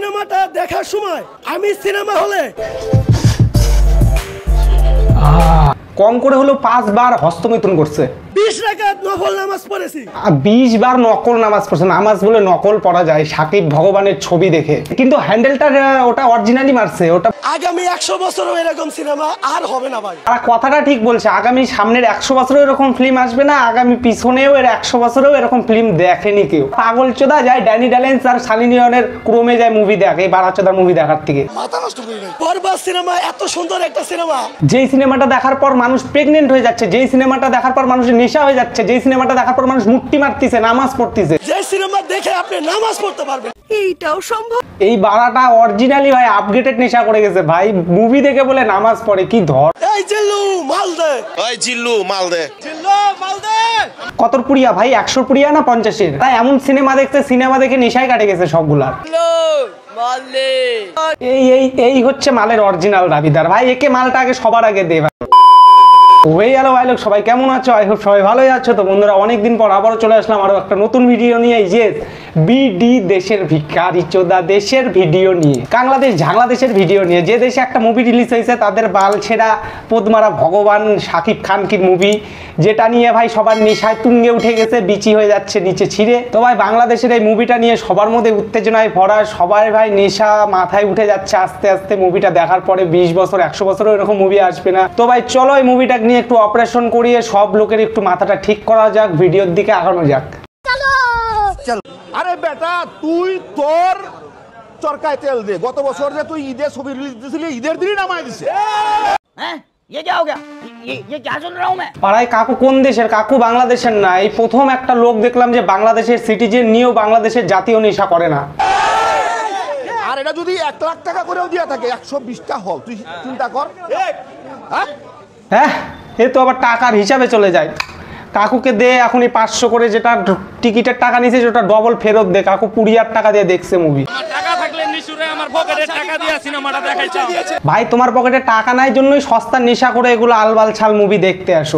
সিনেমাটা দেখার সময় আমি সিনেমা হলে কম করে হলো 5 বার হস্তমৈথুন করছে, 20 রাকাত নফল নামাজ পড়েছি, 20 বার নকল নামাজ পড়ছে। নামাজ বলে নকল পড়া যায় সাকিব ভগবানের ছবি দেখে, কিন্তু হ্যান্ডেলটা ওটা অরিজিনালি মারছে। ওটা আগামী 100 বছরও এরকম সিনেমা আর হবে না ভাই। আর কথাটা ঠিক বলছে, আগামী সামনের 100 বছরও এরকম ফিল্ম আসবে না, আগামী পিছনেও 100 বছরেও এরকম ফিল্ম দেখেনি কেউ। পাগল চোদা যায় ড্যানি ড্যালেন্স আর সানি লিওনের ক্রমে যায় মুভি দেখে, এই বাড়াচোদার মুভি দেখার থেকে। মাথা নষ্ট করে দেয়। বরবাদ সিনেমা এত সুন্দর একটা সিনেমা, যেই সিনেমাটা দেখার পর মানুষ প্রেগনেন্ট হয়ে যাচ্ছে, যেই সিনেমাটা দেখার পর মানুষের নেশা হয়ে যাচ্ছে, যেই সিনেমাটা দেখার পর মানুষ মুক্তি মারতেছে, নামাজ পড়তেছে, যে সিনেমা দেখে আপনি নামাজ পড়তে পারবেন, এইটাও সম্ভব। এই বাড়াটা অরিজিনালি ভাই আপডেটেড নেশা করে গেছে ভাই, মুভি দেখে বলে নামাজ পড়ে। কি ধর এই জিল্লু মাল দে, ওই জিল্লু মাল দে, জিল্লু মাল দে। কতর পুরিয়া ভাই, 100 পুরিয়া না 50-এর? তাই এমন সিনেমা দেখতে, সিনেমা দেখে নেশায় কাটে গেছে সবগুলার। এই হচ্ছে মালের অরিজিনাল দাবিদার ভাই, একে মালটা আগে সবার আগে দে ভাই। ওই হ্যালো ভাই লোক, সবাই কেমন আছো? আই হোপ সবাই ভালোই আছো। তো বন্ধুরা, অনেকদিন পর আবারও চলে আসলাম আরো একটা নতুন ভিডিও নিয়ে। এই যে বিডি দেশের ভিখারি চোদা দেশের ভিডিও নিয়ে, বাংলাদেশ ঝাংলাদেশের ভিডিও নিয়ে। যে দেশে একটা মুভি রিলিজ হয়েছে তাদের বাল ছেঁড়া পদ্মারা ভগবান শাকিব খানকির মুভি, যেটা নিয়ে ভাই সবার নেশায় তুঙ্গে উঠে গেছে, বিচি হয়ে যাচ্ছে নিচে ছিঁড়ে। তো ভাই বাংলাদেশের এই মুভিটা নিয়ে সবার মধ্যে উত্তেজনায় ভরা, সবাই ভাই নেশা মাথায় উঠে যাচ্ছে আস্তে আস্তে। মুভিটা দেখার পরে 20 বছর 100 বছরও এরকম মুভি আসবে না। তো ভাই চলো এই মুভিটা নিয়ে একটু অপারেশন করিয়ে সব লোকের একটু মাথাটা ঠিক করা যাক, ভিডিওর দিকে আগানো যাক। আরে বেটা, তুই তোর চরকায় তেল দে। গত বছর যে তুই ঈদের ছবি রিলিজ দিছিলি, ঈদের দিনই নামায় দিছে। हैं? ये क्या हो गया? ये क्या सुन रहा हूँ मैं? পাড়ায় কাকু কোন দেশের? কাকু বাংলাদেশের না। এই প্রথম একটা লোক দেখলাম যে বাংলাদেশের সিটিজেন নিয়েও বাংলাদেশের জাতীয় নেশা করে না। আর এটা যদি 1 লাখ টাকা করেও দিয়া থাকে, 120টা হল, তুই চিন্তা কর। হ্যাঁ, এ তো আবার টাকার হিসাবে চলে যায়। কাকুকে দে এখনই 500 করে, যেটা টিকিটের টাকা নিয়েছে সেটা ডবল ফেরত দে। কাকু 20,000 টাকা দিয়ে দেখছে মুভি। ভাই তোমার পকেটে টাকা নাই জন্যই সস্তা নেশা করে এগুলো আলবাল ছাল মুভি দেখতে আসো।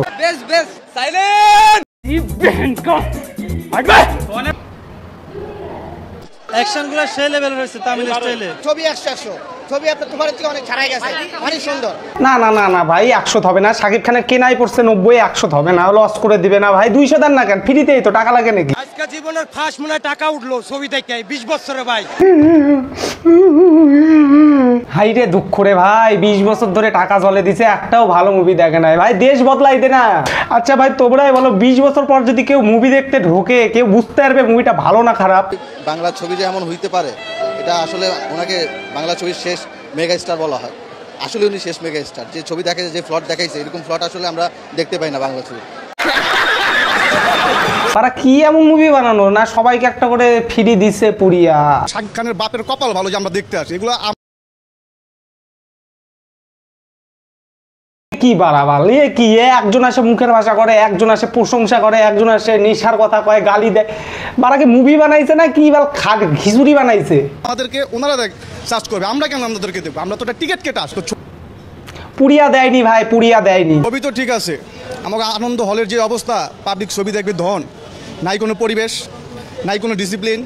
অ্যাকশনগুলো সেই লেভেল হয়েছে তামিল স্টাইলে। ছবি 100 ছবি আপনার তোমার থেকে অনেক ছাড়াই গেছে, অনেক সুন্দর। না না না না ভাই, 100 হবে না। শাকিব খানের কেনাই পড়ছে 90, 100 হবে না, লস করে দিবে না ভাই। 200 দেন না কেন, ফ্রিতেই তো, টাকা লাগে নাকি? আজকে জীবনের ফার্স্ট মনে হয় টাকা উঠলো ছবি দেখে 20 বছরে ভাই। হাই রে দুঃখ রে ভাই, 20 বছর ধরে টাকা জলে দিছে, একটাও ভালো মুভি দেখে নাই ভাই। দেশ বদলাইতে না। আচ্ছা ভাই তোমরাই বলো, 20 বছর পর যদি কেউ মুভি দেখতে ঢোকে, কেউ বুঝতে পারবে মুভিটা ভালো না খারাপ? বাংলা ছবি যে এমন হইতে পারে, এটা আসলে ওনাকে বাংলা ছবির শেষ মেগা স্টার বলা হয়। আসলে উনি শেষ মেগা স্টার। যে ছবি দেখাইছে, যে ফ্লট দেখাইছে, এরকম ফ্লট আসলে আমরা দেখতে পাই না বাংলা ছবি। তারা কি এমন মুভি বানানো না, সবাইকে একটা করে ফ্রি দিছে পুরিয়া। শাকিব খানের বাপের কপাল ভালো যে আমরা দেখতে আসি এগুলো। কি বাড়াবাল, এ কি? একজন আসে মুখের ভাষা করে, একজন আসে প্রশংসা করে, একজন আসে নেশার কথা কয়, গালি দেয়। বারাকে মুভি বানাইছে না কি বাল খিচুড়ি বানাইছে? আমাদেরকে ওনারা চার্জ করবে, আমরা কেন আমাদেরকে দেবো? আমরা তো একটা টিকিট কেটে আসবো। পুরিয়া দেয়নি ভাই, পুরিয়া দেয়নি। ছবি তো ঠিক আছে, আমাকে আনন্দ হলের যে অবস্থা, পাবলিক ছবি দেখবে ধন, নাই কোনো পরিবেশ, নাই কোনো ডিসিপ্লিন।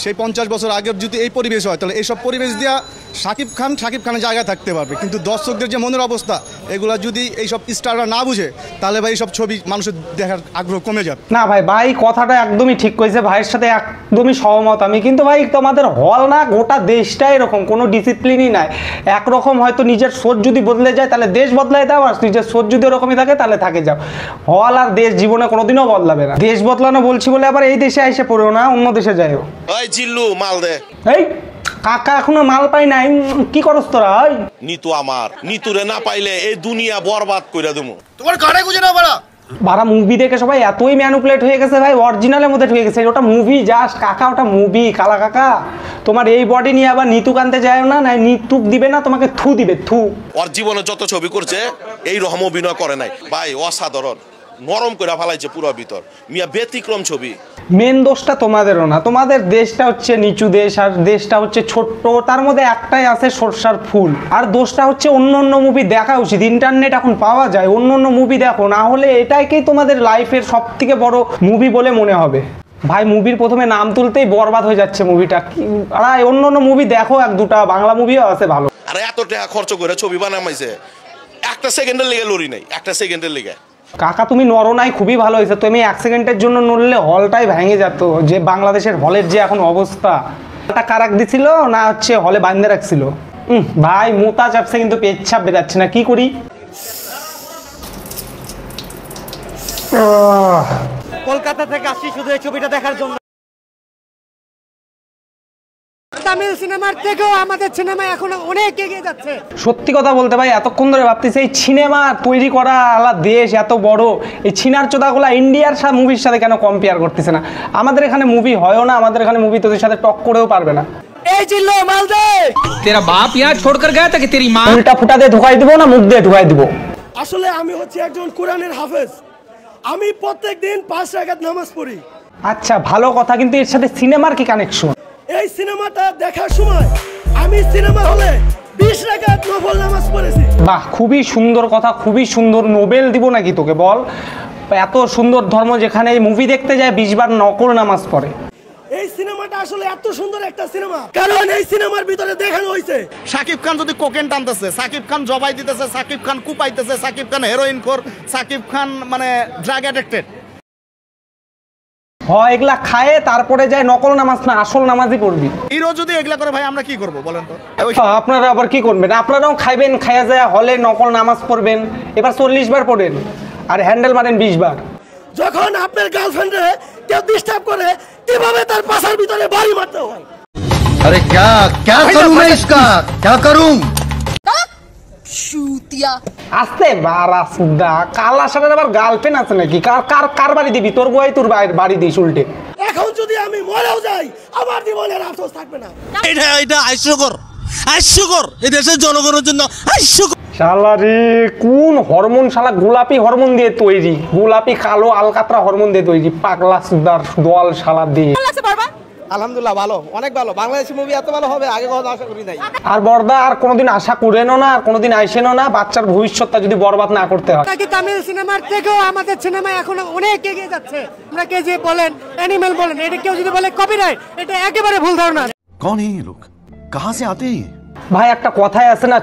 সেই 50 বছর আগের যদি এই পরিবেশ হয়, তাহলে এইসব পরিবেশ দিয়া শাকিব খানের জায়গায় থাকতে পারবে। কিন্তু দর্শকদের যে মনের অবস্থা, এগুলা যদি এইসব স্টাররা না বুঝে, তাহলে ভাই এইসব ছবি মানুষের দেখার আগ্রহ কমে যাবে। না ভাই, ভাই কথাটা একদমই ঠিক কইছে, ভাইয়ের সাথে একদমই সহমত আমি। কিন্তু ভাই তোমাদের হল না, গোটা দেশটাই এরকম, কোনো ডিসিপ্লিনই নাই। একরকম হয়তো নিজের সোচ যদি বদলে যায় তাহলে দেশ বদলায় দাও, আর নিজের সোচ যদি ওরকমই থাকে তাহলে থাকে যাও। হল আর দেশ জীবনে কোনোদিনও বদলাবে না। দেশ বদলানো বলছি বলে আবার এই দেশে এসে পড়ো না, অন্য দেশে যাইও। ওই জিল্লু মাল দে। এই কাকা এখনো মাল পাই নাই, কি করছ তোরা? নিতু আমার, নিতুরে না পাইলে এই দুনিয়া বরবাদ কইরা দেবো। তোমার গাড়ি গুজে না বাড়া। বারা মুভি দেখে সবাই এতই ম্যানুপুলেট হয়ে গেছে ভাই, অরিজিনালের মধ্যে ঢুকে গেছে। ওটা মুভি জাস্ট কাকা, ওটা মুভি। কালা কাকা তোমার এই বডি নিয়ে আবার নিতুক আনতে যায় না, না নিতুক দিবে না তোমাকে, থু দিবে, থু। ওর জীবনে যত ছবি করছে এই রকম অভিনয় করে নাই ভাই, অসাধারণ। নরম করে ফেলাইছে পুরো ভিতর, মিয়া ব্যতিক্রম ছবি। মেন দোষটা তোমাদেরও না, তোমাদের দেশটা হচ্ছে নিচু দেশ, আর দেশটা হচ্ছে ছোট্ট, তার মধ্যে একটাই আছে সরষার ফুল। আর দোষটা হচ্ছে অন্য অন্য মুভি দেখা উচিত, ইন্টারনেট এখন পাওয়া যায়, অন্য অন্য মুভি দেখো, না হলে এটাকেই তোমাদের লাইফের সব থেকে বড় মুভি বলে মনে হবে। ভাই মুভির প্রথমে নাম তুলতেই বরবাদ হয়ে যাচ্ছে মুভিটা। আরে অন্য অন্য মুভি দেখো, এক দুটা বাংলা মুভিও আছে ভালো। আরে এত টাকা খরচ করে ছবি বানাইছে, একটা সেকেন্ডের লেগে লড়ি নাই, একটা সেকেন্ডের লেগে। কাকা তুমি নরো নাই, খুবই ভালো হয়েছে। তুমি 1 সেকেন্ডের জন্য নড়লে হলটাই ভেঙে যেত। যে বাংলাদেশের হলের যে এখন অবস্থা, এটা কারাক দিছিল না হচ্ছে হলে বাঁধে রাখছিল। ভাই মোতা চাপছে কিন্তু পেচ্ছাপ বেরাচ্ছে না, কি করি? কলকাতা থেকে আসছি শুধু এই ছবিটা দেখার জন্য। তামিল সিনেমার থেকেও আমাদের সিনেমা এখন অনেক এগিয়ে যাচ্ছে। সত্যি কথা বলতে ভাই, এতক্ষণ ধরে ভাবতেছি এই সিনেমা তৈরি করা আলাদা দেশ এত বড়, এই ছিনার চোদাগুলা ইন্ডিয়ার মুভির সাথে কেন কম্পেয়ার করতেছে না? আমাদের এখানে মুভি হয়ও না, আমাদের এখানে মুভি তোদের সাথে টক করেও পারবে না। এই জিল্লো মালদে, तेरा बाप यहाँ छोड़कर गया था कि तेरी माँ? উল্টা ফুটা দিয়ে ঢুকাই দিব না মুখ দিয়ে ঢুকাই দিব? আসলে আমি হচ্ছে একজন কোরআনের হাফেজ। আমি প্রত্যেকদিন 5 রাকাত নামাজ পড়ি। আচ্ছা ভালো কথা, কিন্তু এর সাথে সিনেমার কি কানেকশন? এই সিনেমাটা দেখার সময় আমি সিনেমা হলে 20 রাকাত নফল নামাজ পড়েছি। বাহ, খুবই সুন্দর কথা, খুবই সুন্দর। নোবেল দিব নাকি তোকে বল? এত সুন্দর ধর্ম যেখানে এই মুভি দেখতে যায় 20 বার নকল নামাজ পড়ে। এই সিনেমাটা আসলে এত সুন্দর একটা সিনেমা, কারণ এই সিনেমার ভিতরে দেখানো হয়েছে সাকিব খান যদি কোকেন টানতেছে, সাকিব খান জবাই দিতেছে, সাকিব খান কুপাইতেছে, সাকিব খান হেরোইন খোর, সাকিব খান মানে ড্রাগ অ্যাডিক্টেড। হয় এগুলা খায় তারপরে যায় নকল নামাজ না আসল নামাজই পড়বি। হিরো যদি এগুলা করে ভাই আমরা কি করব বলেন তো? আপনারা আবার কি করবেন? আপনারাও খাইবেন, খাইয়া যায় হলে নকল নামাজ পড়বেন, এবার 40 বার পড়েন আর হ্যান্ডেল মারেন 20 বার। যখন আপনার গার্লফ্রেন্ডে কেউ ডিস্টার্ব করে কিভাবে তার পাশার ভিতরে বাড়ি মারতে হয়। আরে क्या करूं मैं इसका, क्या करूं? আস্তে বারা সুদা, কালা সাথে আবার গার্লফ্রেন্ড আছে নাকি? কার বাড়ি দিবি? তোর বই তোর বাড়ি দিস উল্টে। এখন যদি আমি মরেও যাই আমার জীবনের আফসোস থাকবে না। এটা হাস্যকর, হাস্যকর এই দেশের জনগণের জন্য হাস্যকর। শালা রে, কোন হরমোন শালা গোলাপি হরমোন দিয়ে তৈরি, গোলাপি কালো আলকাতরা হরমোন দিয়ে তৈরি, পাগলা সুদার দল শালা দিয়ে। আলহামদুলিল্লাহ ভালো, অনেক ভালো। বাংলাদেশি মুভি এত ভালো হবে আগে কখনো আশা করি নাই। আর বর্দা আর কোনোদিন আশা করেনও না, আর কোনোদিন আইসেনও না। বাচ্চার ভবিষ্যৎটা যদি বরবাদ না করতে হয়। নাকি তামিল সিনেমার থেকেও আমাদের সিনেমা এখন অনেক এগিয়ে যাচ্ছে। আমরা কেজিএফ বলেন, অ্যানিমেল বলেন, এটা কেউ যদি বলে কপিরাইট, এটা একেবারে ভুল ধারণা। कौन है ये लोग, कहाँ से आते हैं? ভাই একটা কথাই আছে না,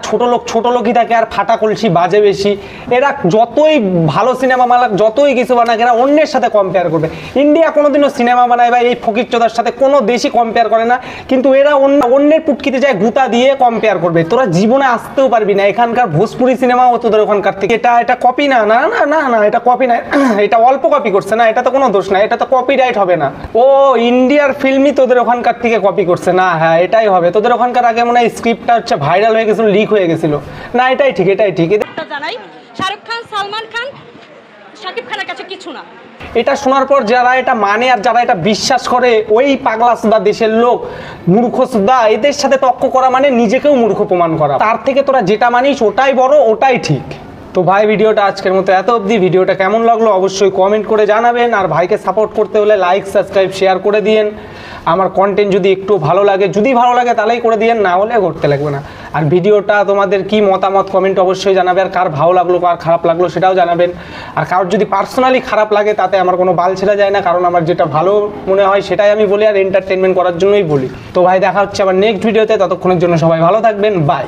ছোট লোকই থাকে আর ফাটা কলসি বাজে বেশি। এরা যতই ভালো সিনেমা বানাক, যতই কিছু বানাক, এরা অন্যের সাথে কম্পেয়ার করবে। ইন্ডিয়া কোনোদিনও সিনেমা বানায় বা এই ফকিরচোদার সাথে কোনো দেশই কম্পেয়ার করে না, কিন্তু এরা অন্যের পুটকিতে যায় গুতা দিয়ে কম্পেয়ার করবে। তোরা জীবনে আসতেও পারবি না। এখানকার ভোজপুরি সিনেমাও তোদের ওখানকার থেকে। এটা কপি না, না না না না, এটা কপি না, এটা অল্প কপি করছে না, এটা তো কোনো দোষ না, এটা তো কপিরাইট হবে না। ও ইন্ডিয়ার ফিল্মই তোদের ওখানকার থেকে কপি করছে না? হ্যাঁ এটাই হবে। তোদের ওখানকার আগে মনে হয় স্ক্রিপ্টটা হচ্ছে ভাইরাল হয়ে গেছিল, লিক হয়ে গেছিল না। এটাই ঠিক, এটাই ঠিক। জানাই শাহরুখ খান, সালমান খান, শাকিব খানের কাছে কিছু না। এটা শোনার পর যারা এটা মানে আর যারা এটা বিশ্বাস করে, ওই পাগলা সুদা দেশের লোক, মূর্খ সুদা, এদের সাথে তর্ক করা মানে নিজেকেও মূর্খ প্রমাণ করা। তার থেকে তোরা যেটা মানিস ওটাই বড়, ওটাই ঠিক। তো ভাই ভিডিওটা আজকের মতো এত অবধি। ভিডিওটা কেমন লাগলো অবশ্যই কমেন্ট করে জানাবেন। আর ভাইকে সাপোর্ট করতে হলে লাইক, সাবস্ক্রাইব, শেয়ার করে দিয়েন। আমার কন্টেন্ট যদি একটু ভালো লাগে, তাহলেই করে দিয়েন, না হলে করতে লাগবে না। আর ভিডিওটা তোমাদের কি মতামত কমেন্ট অবশ্যই জানাবে। আর কার ভালো লাগলো কার খারাপ লাগলো সেটাও জানাবেন। আর কারোর যদি পার্সোনালি খারাপ লাগে তাতে আমার কোনো বাল ছেড়ে যায় না, কারণ আমার যেটা ভালো মনে হয় সেটাই আমি বলি, আর এন্টারটেনমেন্ট করার জন্যই বলি। তো ভাই দেখা হচ্ছে আবার নেক্সট ভিডিওতে। ততক্ষণের জন্য সবাই ভালো থাকবেন, বাই।